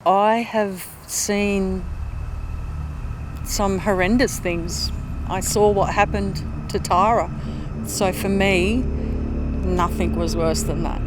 I have seen some horrendous things. I saw what happened to Tara. So for me, nothing was worse than that.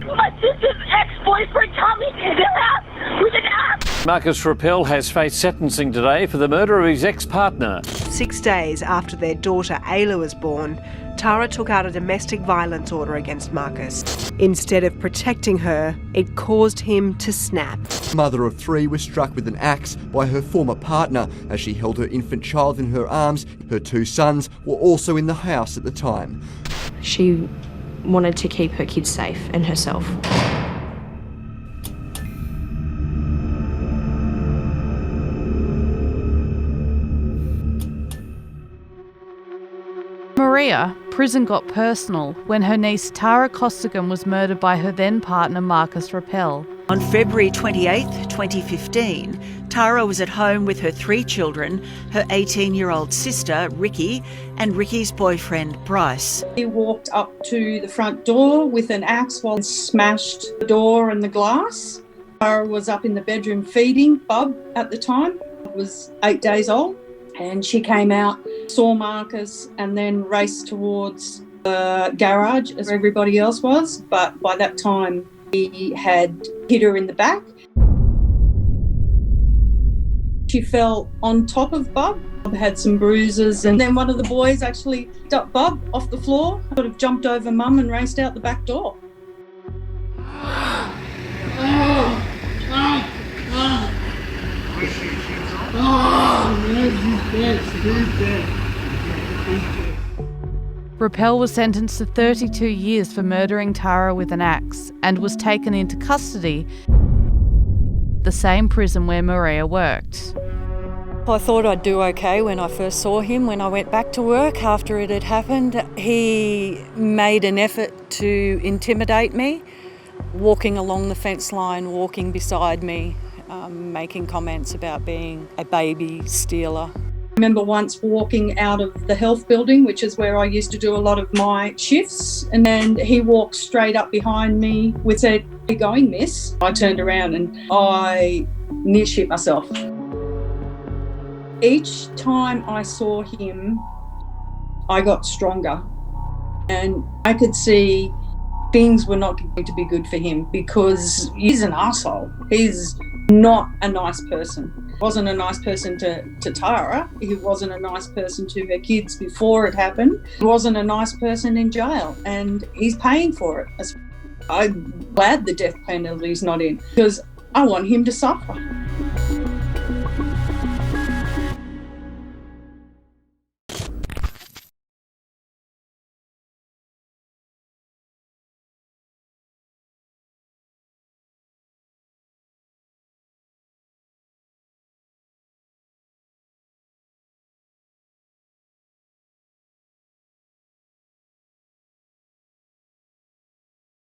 My sister's ex-boyfriend caught me in the house with an axe. Marcus Rappel has faced sentencing today for the murder of his ex-partner. 6 days after their daughter Ayla was born, Tara took out a domestic violence order against Marcus. Instead of protecting her, it caused him to snap. Mother of three was struck with an axe by her former partner as she held her infant child in her arms. Her two sons were also in the house at the time. She wanted to keep her kids safe and herself. Maria, prison got personal when her niece Maria Costigan was murdered by her then partner Marcus Rappel. On February 28, 2015, Tara was at home with her 3 children, her 18-year-old sister, Ricky, and Ricky's boyfriend, Bryce. He walked up to the front door with an axe while he smashed the door and the glass. Tara was up in the bedroom feeding Bub at the time. He was 8 days old. And she came out, saw Marcus, and then raced towards the garage as everybody else was. But by that time, he had hit her in the back. She fell on top of Bub, had some bruises, and then one of the boys actually ducked Bub off the floor, sort of jumped over Mum and raced out the back door. Rappel was sentenced to 32 years for murdering Tara with an axe and was taken into custody, the same prison where Maria worked. I thought I'd do okay when I first saw him. When I went back to work after it had happened, he made an effort to intimidate me, walking along the fence line, walking beside me, making comments about being a baby stealer. I remember once walking out of the health building, which is where I used to do a lot of my shifts, and then he walked straight up behind me with said, "Where are you going, miss?" I turned around and I near shit myself. Each time I saw him, I got stronger, and I could see things were not going to be good for him because he's an asshole. He's not a nice person. He wasn't a nice person to Tara. He wasn't a nice person to her kids before it happened. He wasn't a nice person in jail, and he's paying for it. I'm glad the death penalty's not in because I want him to suffer.